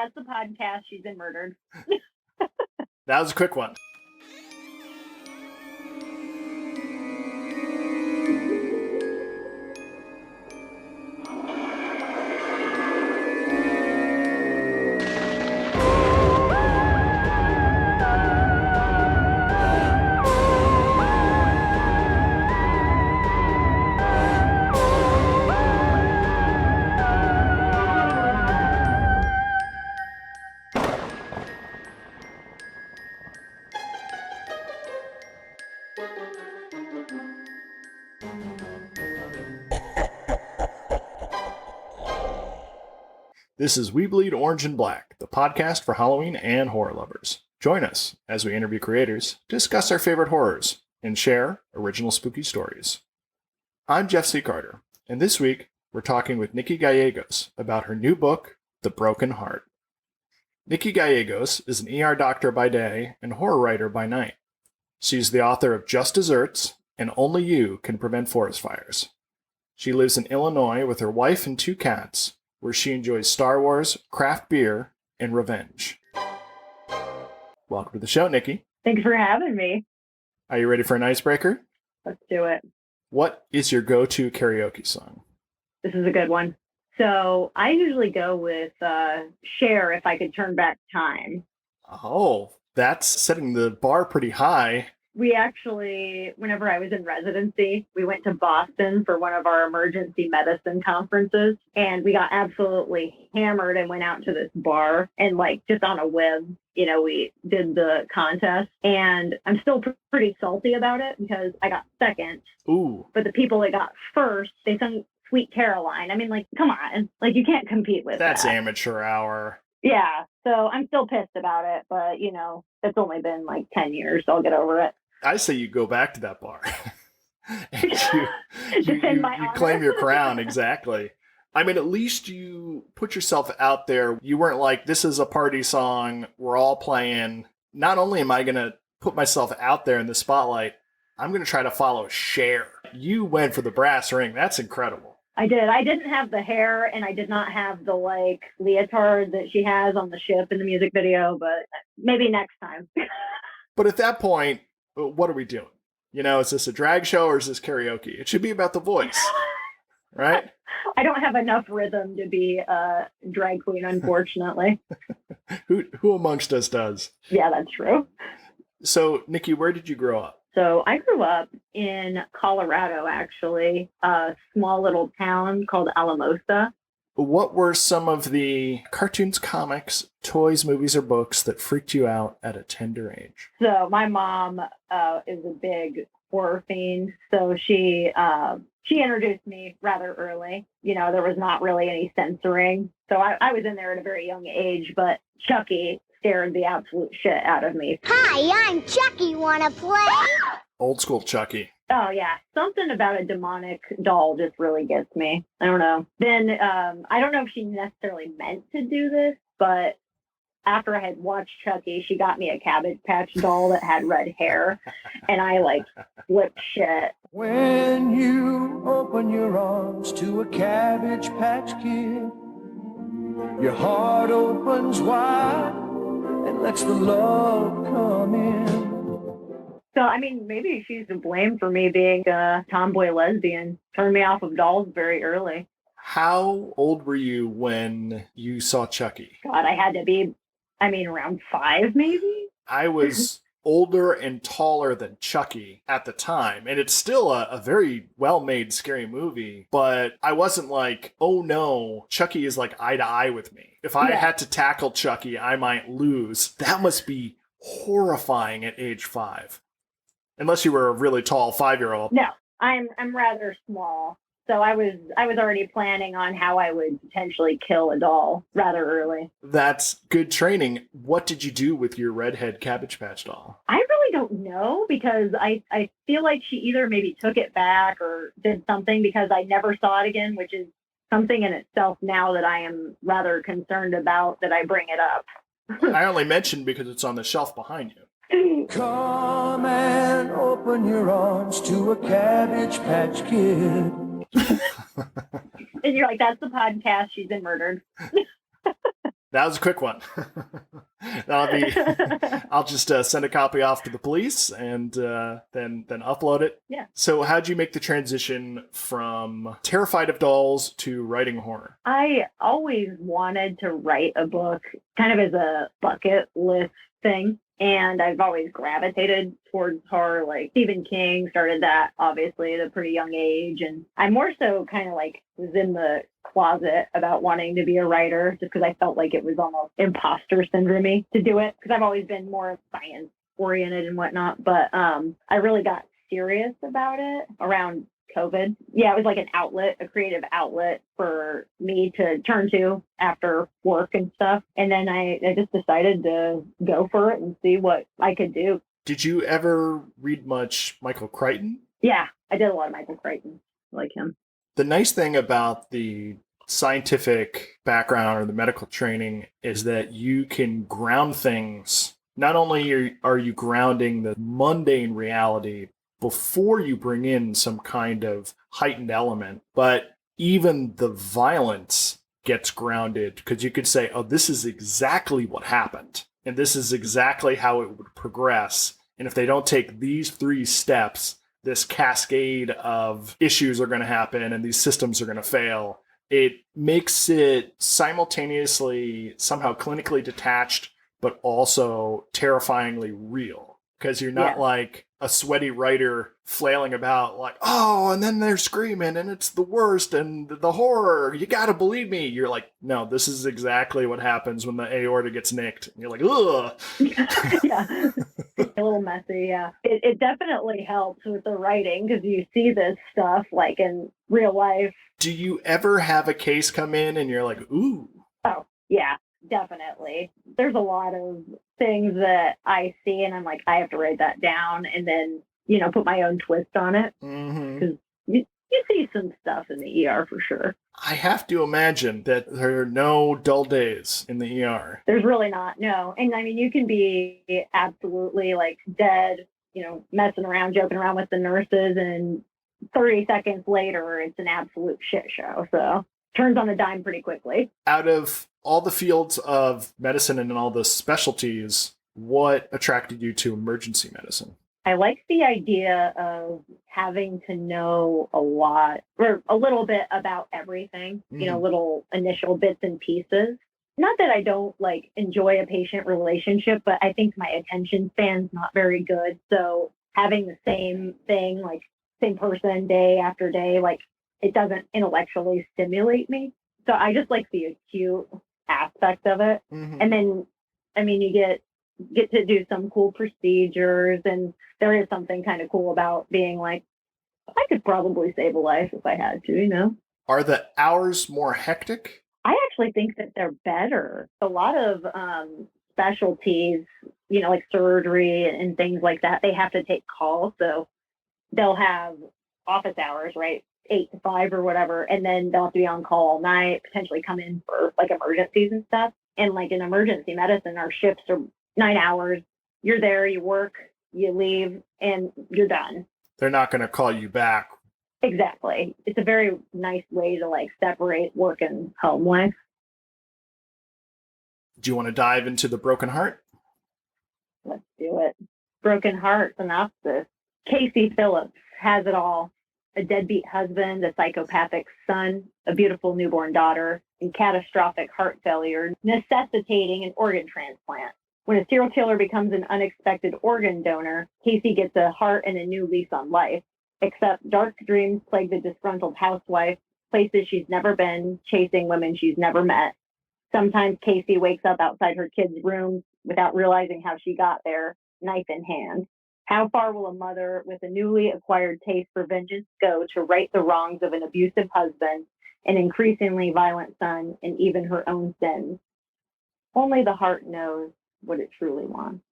that's the podcast. She's been murdered. That was a quick one. This is We Bleed Orange and Black, the podcast for Halloween and horror lovers. Join us as we interview creators, discuss our favorite horrors, and share original spooky stories. I'm Jeff C. Carter, and this week we're talking with Nikki Gallegos about her new book, The Broken Heart. Nikki Gallegos is an ER doctor by day and horror writer by night. She's the author of Just Desserts and Only You Can Prevent Forest Fires. She lives in Illinois with her wife and 2 cats, where she enjoys Star Wars, craft beer, and revenge. Welcome to the show, Nikki. Thanks for having me. Are you ready for an icebreaker? Let's do it. What is your go-to karaoke song? This is a good one. So I usually go with Cher, If I Could Turn Back Time. Oh, that's setting the bar pretty high. We actually, whenever I was in residency, we went to Boston for one of our emergency medicine conferences, and we got absolutely hammered and went out to this bar, and just on a whim, we did the contest, and I'm still pretty salty about it because I got second. Ooh. But the people that got first, they sung Sweet Caroline. I mean, come on, you can't compete with that. That's amateur hour. Yeah, so I'm still pissed about it, but it's only been 10 years, so I'll get over it. I say you go back to that bar. And you claim your crown, exactly. I mean, at least you put yourself out there. You weren't like, this is a party song, we're all playing. Not only am I going to put myself out there in the spotlight, I'm going to try to follow Cher. You went for the brass ring. That's incredible. I did. I didn't have the hair, and I did not have the leotard that she has on the ship in the music video, but maybe next time. But at that point, what are we doing? Is this a drag show or is this karaoke? It should be about the voice, right? I don't have enough rhythm to be a drag queen, unfortunately. Who amongst us does? Yeah, that's true. So, Nikki, where did you grow up? So I grew up in Colorado, actually, a small little town called Alamosa. What were some of the cartoons, comics, toys, movies, or books that freaked you out at a tender age? So my mom is a big horror fiend, so she introduced me rather early. There was not really any censoring, so I was in there at a very young age, but Chucky scared the absolute shit out of me. Hi, I'm Chucky. Wanna play? Old school Chucky. Oh, yeah. Something about a demonic doll just really gets me. I don't know. Then I don't know if she necessarily meant to do this, but after I had watched Chucky, she got me a Cabbage Patch doll that had red hair, and I flipped shit. When you open your arms to a Cabbage Patch Kid, your heart opens wide and lets the love come in. So, I mean, maybe she's to blame for me being a tomboy lesbian. Turned me off of dolls very early. How old were you when you saw Chucky? God, I had to be, around 5 maybe? I was older and taller than Chucky at the time, and it's still a very well-made scary movie, but I wasn't like, oh no, Chucky is eye to eye with me. If I had to tackle Chucky, I might lose. That must be horrifying at age 5. Unless you were a really tall 5-year-old. No, I'm rather small. So I was already planning on how I would potentially kill a doll rather early. That's good training. What did you do with your redhead Cabbage Patch doll? I really don't know, because I feel like she either maybe took it back or did something, because I never saw it again, which is something in itself now that I am rather concerned about that I bring it up. I only mentioned because it's on the shelf behind you. Come and open your arms to a Cabbage Patch Kid. And you're like, that's the podcast. She's been murdered. That was a quick one. I'll just send a copy off to the police and then upload it. Yeah. So how'd you make the transition from terrified of dolls to writing horror? I always wanted to write a book kind of as a bucket list thing. And I've always gravitated towards horror. Like Stephen King started that obviously at a pretty young age. And I more so kind of like was in the closet about wanting to be a writer just because I felt like it was almost imposter syndrome to do it because I've always been more science oriented and whatnot. But I really got serious about it around COVID. Yeah, it was like an outlet, a creative outlet for me to turn to after work and stuff. And then I just decided to go for it and see what I could do. Did you ever read much Michael Crichton? Yeah, I did a lot of Michael Crichton. I like him. The nice thing about the scientific background or the medical training is that you can ground things. Not only are you grounding the mundane reality before you bring in some kind of heightened element, but even the violence gets grounded because you could say, oh, this is exactly what happened. And this is exactly how it would progress. And if they don't take these 3 steps, this cascade of issues are going to happen and these systems are going to fail. It makes it simultaneously somehow clinically detached, but also terrifyingly real. Because you're not like a sweaty writer flailing about like, oh, and then they're screaming and it's the worst and the horror. You got to believe me. You're like, no, this is exactly what happens when the aorta gets nicked. And you're like, ugh. Yeah. A little messy, yeah. It definitely helps with the writing because you see this stuff like in real life. Do you ever have a case come in and you're like, ooh? Oh, yeah, definitely. There's a lot of things that I see and I'm like, I have to write that down and then, put my own twist on it. Because you see some stuff in the ER for sure. I have to imagine that there are no dull days in the ER. There's really not, no. And I mean, you can be absolutely like dead, messing around, joking around with the nurses, and 30 seconds later, it's an absolute shit show. So turns on a dime pretty quickly. Out of all the fields of medicine and all the specialties, what attracted you to emergency medicine? I like the idea of having to know a lot or a little bit about everything, little initial bits and pieces. Not that I don't enjoy a patient relationship, but I think my attention span's not very good. So having the same thing, same person day after day, it doesn't intellectually stimulate me. So I just like the acute aspect of it. Mm-hmm. And then, you get to do some cool procedures, and there is something kind of cool about being I could probably save a life if I had to, Are the hours more hectic? I actually think that they're better. A lot of specialties, like surgery and things like that, they have to take calls. So they'll have office hours, right? 8 to 5 or whatever. And then they'll have to be on call all night, potentially come in for emergencies and stuff. And in emergency medicine, our shifts are 9 hours. You're there, you work, you leave, and you're done. They're not going to call you back. Exactly. It's a very nice way to separate work and home life. Do you want to dive into the broken heart? Let's do it. Broken heart synopsis. Casey Phillips has it all. A deadbeat husband, a psychopathic son, a beautiful newborn daughter, and catastrophic heart failure necessitating an organ transplant. When a serial killer becomes an unexpected organ donor, Casey gets a heart and a new lease on life. Except dark dreams plague the disgruntled housewife, places she's never been, chasing women she's never met. Sometimes Casey wakes up outside her kids' rooms without realizing how she got there, knife in hand. How far will a mother with a newly acquired taste for vengeance go to right the wrongs of an abusive husband, an increasingly violent son, and even her own sins? Only the heart knows what it truly wants.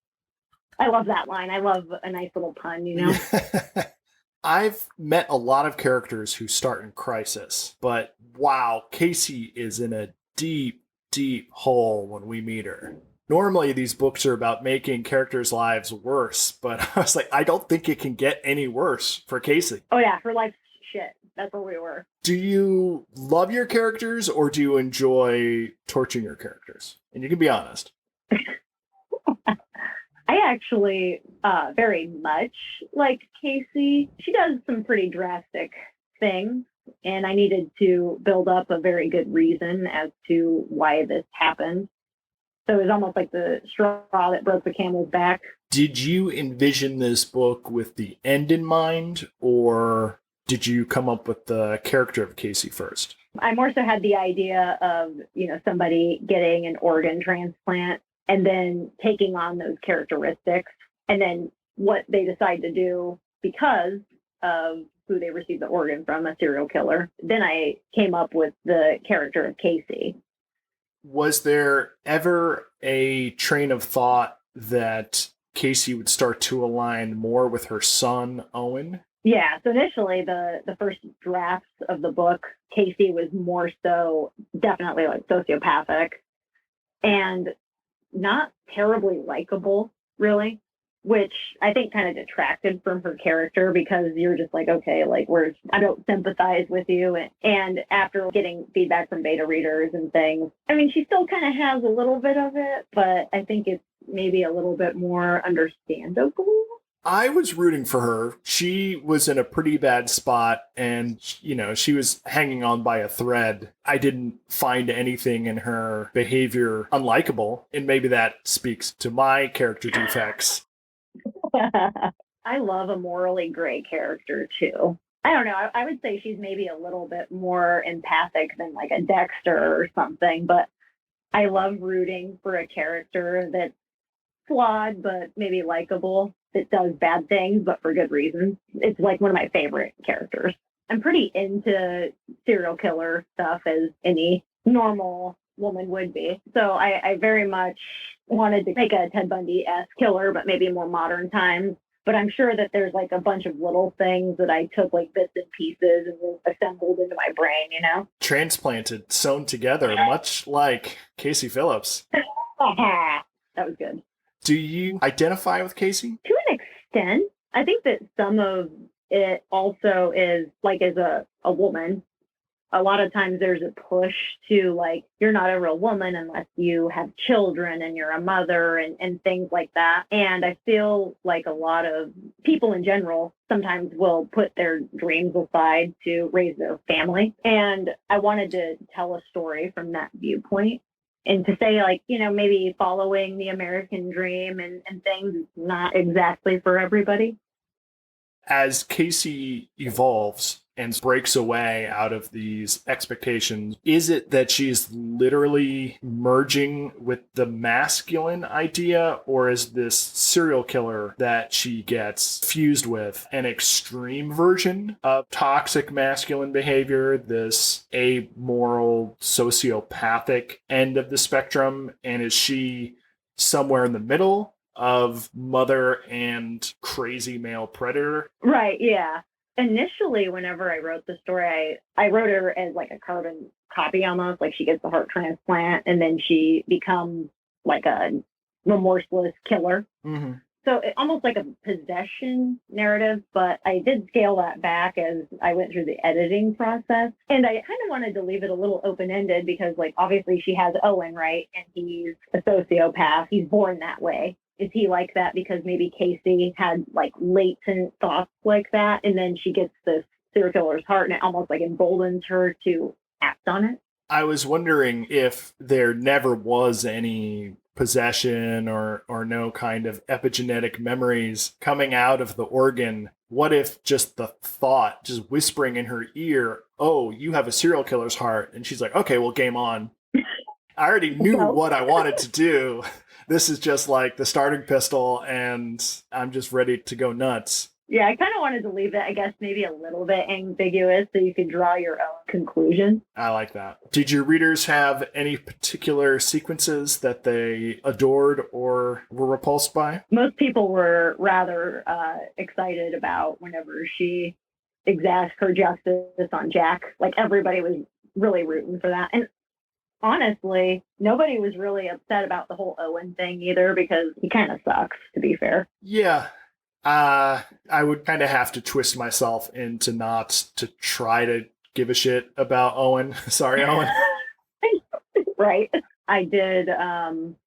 I love that line. I love a nice little pun, I've met a lot of characters who start in crisis, but wow, Casey is in a deep, deep hole when we meet her. Normally, these books are about making characters' lives worse, but I was like, I don't think it can get any worse for Casey. Oh, yeah, her life's shit. That's where we were. Do you love your characters or do you enjoy torturing your characters? And you can be honest. I actually very much like Casey. She does some pretty drastic things, and I needed to build up a very good reason as to why this happened. So it was almost like the straw that broke the camel's back. Did you envision this book with the end in mind, or did you come up with the character of Casey first? I more so had the idea of, somebody getting an organ transplant and then taking on those characteristics, and then what they decide to do because of who they received the organ from, a serial killer. Then I came up with the character of Casey. Was there ever a train of thought that Casey would start to align more with her son, Owen? Yeah, so initially the first drafts of the book, Casey was more so definitely like sociopathic and not terribly likable, really, which I think kind of detracted from her character because you're just like, okay, like I don't sympathize with you. And after getting feedback from beta readers and things, I mean, she still kind of has a little bit of it, but I think it's maybe a little bit more understandable. I was rooting for her. She was in a pretty bad spot and, she was hanging on by a thread. I didn't find anything in her behavior unlikable, and maybe that speaks to my character defects. I love a morally gray character, too. I don't know. I would say she's maybe a little bit more empathic than like a Dexter or something, but I love rooting for a character that's flawed but maybe likable, that does bad things but for good reasons. It's like one of my favorite characters. I'm pretty into serial killer stuff, as any normal woman would be. So I very much wanted to make a Ted Bundy-esque killer, but maybe more modern times. But I'm sure that there's like a bunch of little things that I took like bits and pieces and assembled into my brain, Transplanted, sewn together, much like Casey Phillips. That was good. Do you identify with Casey? To an extent. I think that some of it also is like, as a woman, a lot of times there's a push to like, you're not a real woman unless you have children and you're a mother and things like that. And I feel like a lot of people in general sometimes will put their dreams aside to raise their family. And I wanted to tell a story from that viewpoint. And to say, like, maybe following the American dream and things is not exactly for everybody. As Casey evolves and breaks away out of these expectations, is it that she's literally merging with the masculine idea, or is this serial killer that she gets fused with an extreme version of toxic masculine behavior, this amoral sociopathic end of the spectrum? And is she somewhere in the middle of mother and crazy male predator? Right, yeah. Initially, whenever I wrote the story, I wrote her as like a carbon copy almost, like she gets the heart transplant and then she becomes like a remorseless killer. Mm-hmm. So it, almost like a possession narrative, but I did scale that back as I went through the editing process. And I kind of wanted to leave it a little open-ended because, like, obviously she has Owen, right? And he's a sociopath. He's born that way. Is he like that because maybe Casey had like latent thoughts like that, and then she gets this serial killer's heart and it almost like emboldens her to act on it? I was wondering if there never was any possession or no kind of epigenetic memories coming out of the organ. What if just the thought, just whispering in her ear, oh, you have a serial killer's heart, and she's like, okay, well, game on. I already knew what I wanted to do. This is just like the starting pistol, and I'm just ready to go nuts. Yeah, I kind of wanted to leave it, I guess, maybe a little bit ambiguous so you could draw your own conclusion. I like that. Did your readers have any particular sequences that they adored or were repulsed by? Most people were rather excited about whenever she exacts her justice on Jack. Like, everybody was really rooting for that. And honestly, nobody was really upset about the whole Owen thing either, because he kind of sucks, to be fair. Yeah. I would kind of have to twist myself into not to try to give a shit about Owen. Sorry, Owen. Right. I did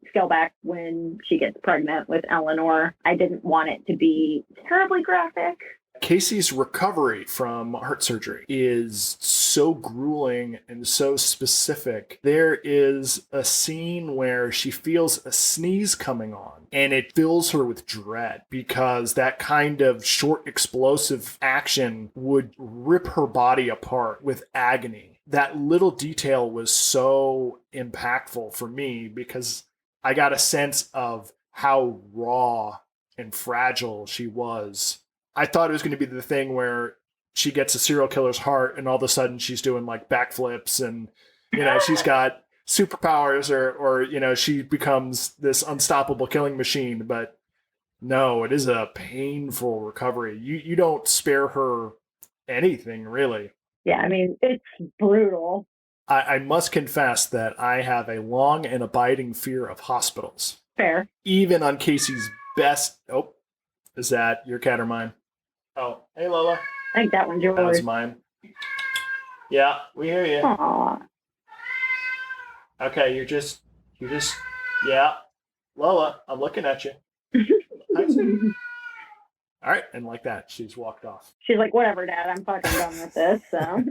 scale back when she gets pregnant with Eleanor. I didn't want it to be terribly graphic. Casey's recovery from heart surgery is so grueling and so specific. There is a scene where she feels a sneeze coming on and it fills her with dread because that kind of short explosive action would rip her body apart with agony. That little detail was so impactful for me because I got a sense of how raw and fragile she was. I thought it was going to be the thing where she gets a serial killer's heart and all of a sudden she's doing like backflips and, she's got superpowers or, she becomes this unstoppable killing machine. But no, it is a painful recovery. You don't spare her anything, really. Yeah, I mean, it's brutal. I must confess that I have a long and abiding fear of hospitals. Fair. Even on Casey's best... Oh, is that your cat or mine? Oh, hey, Lola. I think that one's yours. That was mine. Yeah, we hear you. Aww. Okay, you're just, yeah. Lola, I'm looking at you. All right, and like that, she's walked off. She's like, whatever, Dad, I'm fucking done with this, so.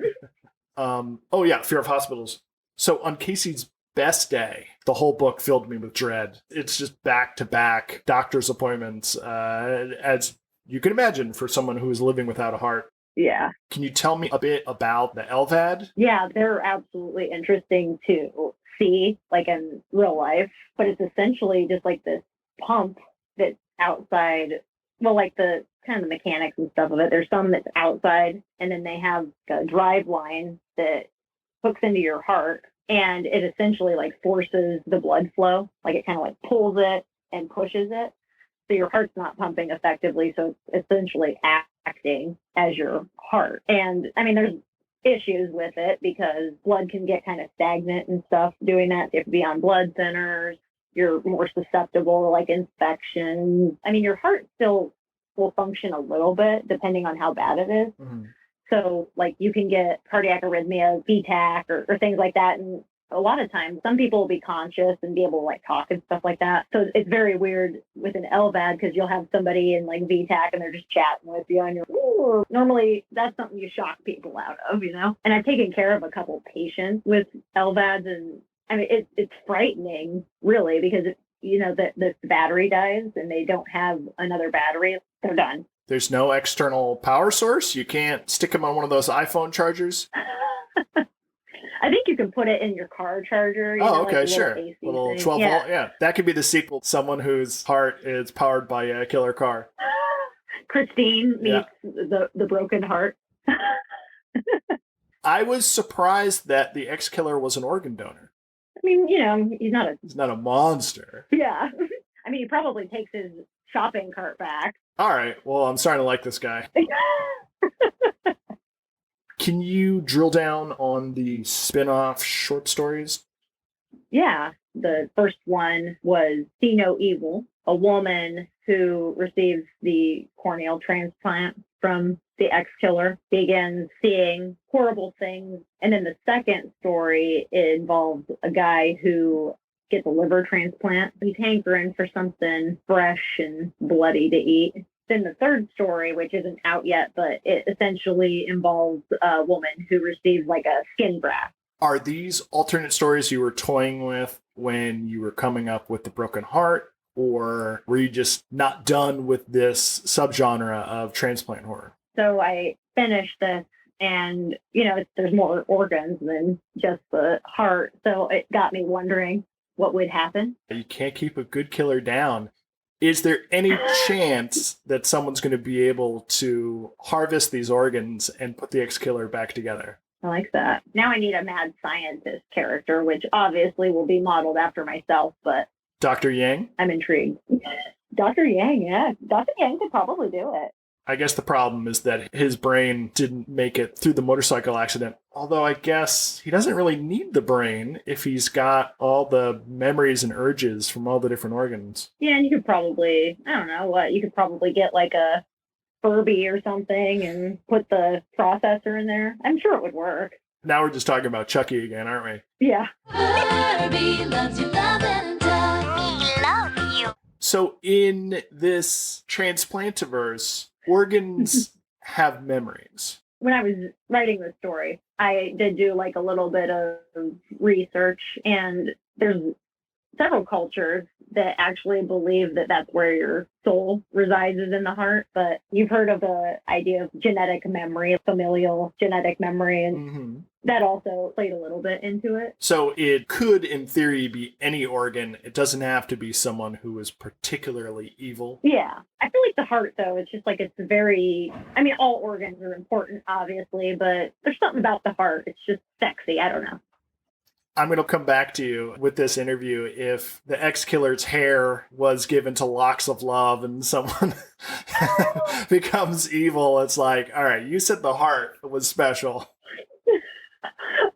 Oh, yeah, fear of hospitals. So on Casey's best day, the whole book filled me with dread. It's just back-to-back doctor's appointments, as you can imagine for someone who is living without a heart. Yeah. Can you tell me a bit about the LVAD? Yeah, they're absolutely interesting to see, like in real life, but it's essentially just like this pump that's outside. Well, like the kind of the mechanics and stuff of it. There's some that's outside, and then they have a drive line that hooks into your heart, and it essentially like forces the blood flow. Like it kind of like pulls it and pushes it. So your heart's not pumping effectively. So it's essentially acting as your heart. And I mean, there's issues with it because blood can get kind of stagnant and stuff doing that. You have to be on blood thinners. You're more susceptible to like infections. I mean, your heart still will function a little bit depending on how bad it is. Mm-hmm. So like you can get cardiac arrhythmia, VTAC or things like that. And a lot of times some people will be conscious and be able to like talk and stuff like that. So it's very weird with an LVAD because you'll have somebody in like VTAC and they're just chatting with you and you're ooh. Normally that's something you shock people out of, And I've taken care of a couple patients with LVADs, and I mean it's frightening really because the battery dies and they don't have another battery. They're done. There's no external power source? You can't stick them on one of those iPhone chargers? I think you can put it in your car charger. Okay, like sure. Little 12 volt. Yeah, that could be the sequel. Someone whose heart is powered by a killer car. Christine meets the broken heart. I was surprised that the ex-killer was an organ donor. I mean, he's not a monster. Yeah. I mean, he probably takes his shopping cart back. All right. Well, I'm starting to like this guy. Can you drill down on the spin-off short stories? Yeah. The first one was See No Evil, a woman who receives the corneal transplant from the ex-killer begins seeing horrible things. And then the second story involves a guy who gets a liver transplant. He's hankering for something fresh and bloody to eat. Then the third story, which isn't out yet, but it essentially involves a woman who receives like a skin graft. Are these alternate stories you were toying with when you were coming up with The Broken Heart? Or were you just not done with this subgenre of transplant horror? So I finished this and, there's more organs than just the heart. So it got me wondering what would happen. You can't keep a good killer down. Is there any chance that someone's going to be able to harvest these organs and put the ex-killer back together? I like that. Now I need a mad scientist character, which obviously will be modeled after myself, but... Dr. Yang? I'm intrigued. Dr. Yang, yeah. Dr. Yang could probably do it. I guess the problem is that his brain didn't make it through the motorcycle accident. Although I guess he doesn't really need the brain if he's got all the memories and urges from all the different organs. Yeah, and you could probably, I don't know what, you could probably get like a Furby or something and put the processor in there. I'm sure it would work. Now we're just talking about Chucky again, aren't we? Yeah. Furby loves you, love and touch. Love you. So in this Transplantiverse, organs have memories. When I was writing the story, I did do like a little bit of research, and there's several cultures that actually believe that that's where your soul resides, is in the heart. But you've heard of the idea of genetic memory, familial genetic memory, and that also played a little bit into it. So it could, in theory, be any organ. It doesn't have to be someone who is particularly evil. Yeah. I feel like the heart, though, it's just like it's very, I mean, all organs are important, obviously, but there's something about the heart. It's just sexy. I don't know. I'm going to come back to you with this interview. If the ex-killer's hair was given to locks of love and someone becomes evil, it's like, all right, you said the heart was special.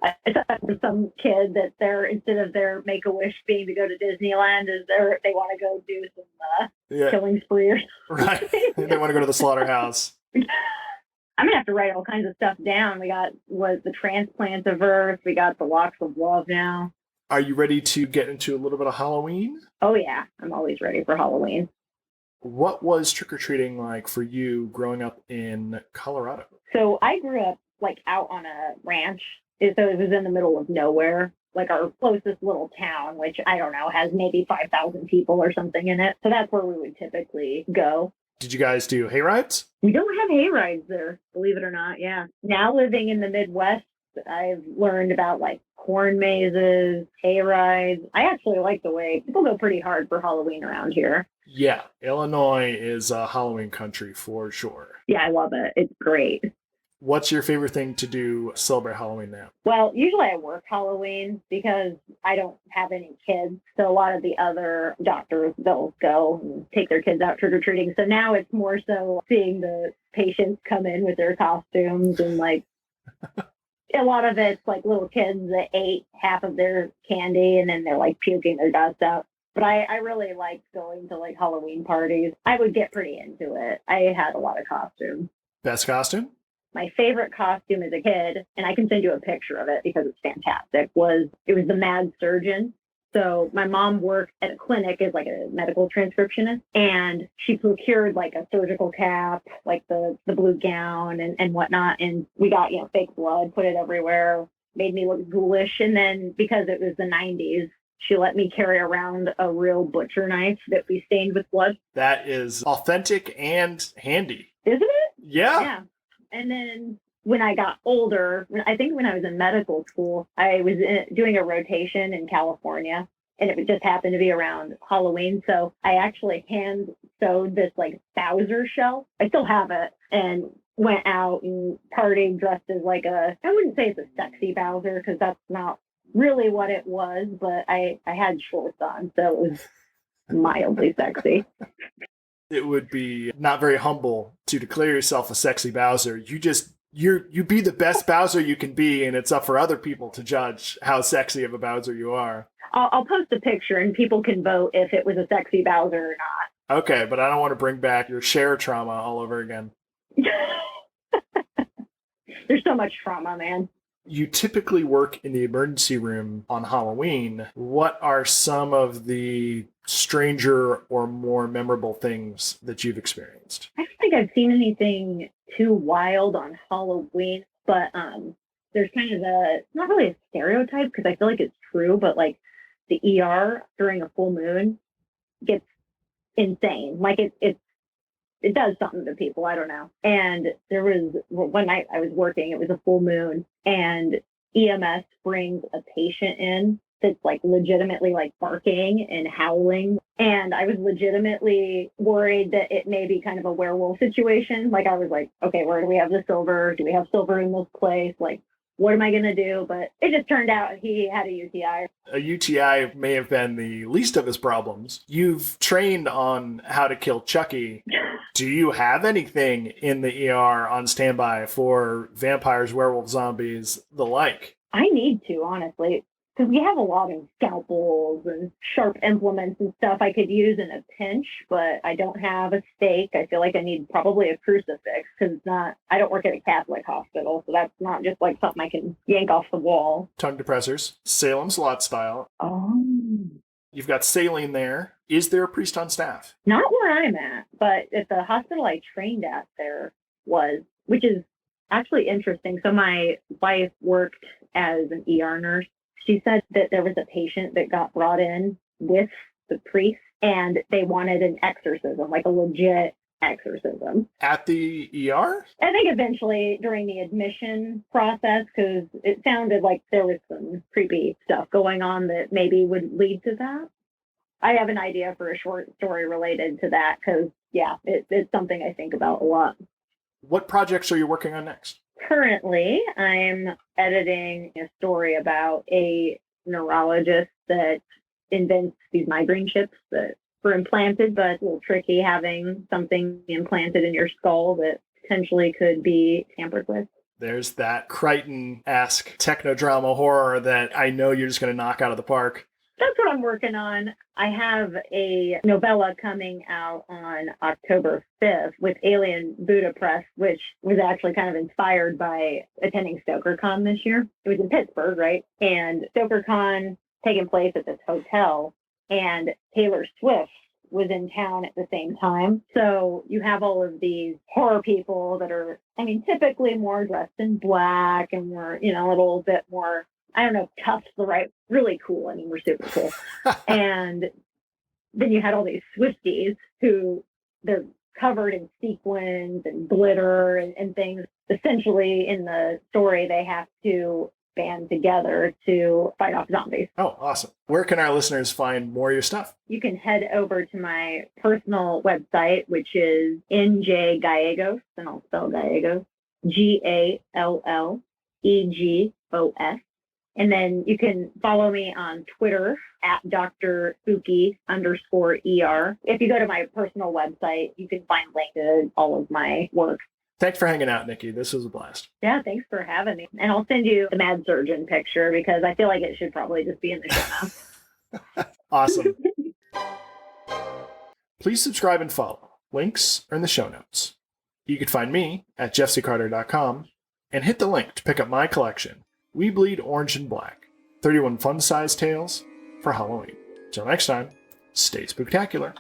I thought for some kid that instead of their Make-A-Wish being to go to Disneyland, is they want to go do some killing spree or something. Right. They want to go to the slaughterhouse. I'm going to have to write all kinds of stuff down. We got the Transplantiverse. We got the Locks of Love now. Are you ready to get into a little bit of Halloween? Oh, yeah. I'm always ready for Halloween. What was trick-or-treating like for you growing up in Colorado? So I grew up like out on a ranch. So it was in the middle of nowhere, like our closest little town, which I don't know, has maybe 5,000 people or something in it. So that's where we would typically go. Did you guys do hay rides? We don't have hay rides there, believe it or not. Yeah. Now living in the Midwest, I've learned about like corn mazes, hay rides. I actually like the way people go pretty hard for Halloween around here. Yeah. Illinois is a Halloween country for sure. Yeah, I love it. It's great. What's your favorite thing to do celebrate Halloween now? Well, usually I work Halloween because I don't have any kids. So a lot of the other doctors, they'll go and take their kids out trick-or-treating. So now it's more so seeing the patients come in with their costumes, and like a lot of it's like little kids that ate half of their candy and then they're like puking their guts out. But I really liked going to like Halloween parties. I would get pretty into it. I had a lot of costumes. Best costume? My favorite costume as a kid, and I can send you a picture of it because it's fantastic, was the Mad Surgeon. So my mom worked at a clinic as like a medical transcriptionist, and she procured like a surgical cap, like the blue gown and whatnot. And we got, fake blood, put it everywhere, made me look ghoulish. And then because it was the 90s, she let me carry around a real butcher knife that we stained with blood. That is authentic and handy. Isn't it? Yeah. Yeah. And then when I got older, I think when I was in medical school, I was doing a rotation in California, and it just happened to be around Halloween. So I actually hand sewed this like Bowser shelf. I still have it, and went out and partied dressed as like I wouldn't say it's a sexy Bowser because that's not really what it was, but I had shorts on, so it was mildly sexy. It would be not very humble to declare yourself a sexy Bowser. You be the best Bowser you can be, and it's up for other people to judge how sexy of a Bowser you are. I'll post a picture and people can vote if it was a sexy Bowser or not. Okay, but I don't want to bring back your share trauma all over again. There's so much trauma, man. You typically work in the emergency room on Halloween. What are some of the stranger or more memorable things that you've experienced? I don't think I've seen anything too wild on Halloween, but there's kind of not really a stereotype because I feel like it's true, but like the ER during a full moon gets insane. Like it does something to people. I don't know. And there was one night I was working, it was a full moon, and EMS brings a patient in that's like legitimately like barking and howling. And I was legitimately worried that it may be kind of a werewolf situation. Like I was like, okay, where do we have the silver? Do we have silver in this place? Like, what am I going to do? But it just turned out he had a UTI. A UTI may have been the least of his problems. You've trained on how to kill Chucky Do you have anything in the ER on standby for vampires, werewolves, zombies, the like? I need to, honestly, because we have a lot of scalpels and sharp implements and stuff I could use in a pinch, but I don't have a stake. I feel like I need probably a crucifix because it's not, I don't work at a Catholic hospital, so that's not just like something I can yank off the wall. Tongue depressors, Salem's Lot style. Oh. You've got saline there. Is there a priest on staff? Not where I'm at, but at the hospital I trained at, there was, which is actually interesting. So my wife worked as an ER nurse. She said that there was a patient that got brought in with the priest and they wanted an exorcism, like a legit exorcism. At the ER? I think eventually during the admission process, because it sounded like there was some creepy stuff going on that maybe would lead to that. I have an idea for a short story related to that because, yeah, it's something I think about a lot. What projects are you working on next? Currently, I'm editing a story about a neurologist that invents these migraine chips that were implanted, but it's a little tricky having something implanted in your skull that potentially could be tampered with. There's that Crichton-esque techno-drama horror that I know you're just going to knock out of the park. That's what I'm working on. I have a novella coming out on October 5th with Alien Buddha Press, which was actually kind of inspired by attending StokerCon this year. It was in Pittsburgh, right? And StokerCon taking place at this hotel, and Taylor Swift was in town at the same time. So you have all of these horror people that are, I mean, typically more dressed in black and more, a little bit more, I don't know, tough's the right, really cool. I mean, we're super cool. And then you had all these Swifties who they're covered in sequins and glitter and things. Essentially, in the story, they have to band together to fight off zombies. Oh, awesome. Where can our listeners find more of your stuff? You can head over to my personal website, which is NJ Gallegos, and I'll spell Gallegos, GALLEGOS. And then you can follow me on Twitter at Dr. Spooky_ER. If you go to my personal website, you can find links to all of my work. Thanks for hanging out, Nikki. This was a blast. Yeah, thanks for having me. And I'll send you the Mad Surgeon picture because I feel like it should probably just be in the show notes. Awesome. Please subscribe and follow. Links are in the show notes. You can find me at jeffccarter.com and hit the link to pick up my collection, We Bleed Orange and Black, 31 fun-sized tales for Halloween. Till next time, stay spooktacular.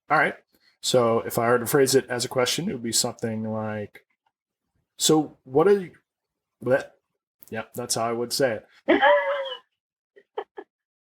All right. So if I were to phrase it as a question, it would be something like, so what are you... Yep, that's how I would say it.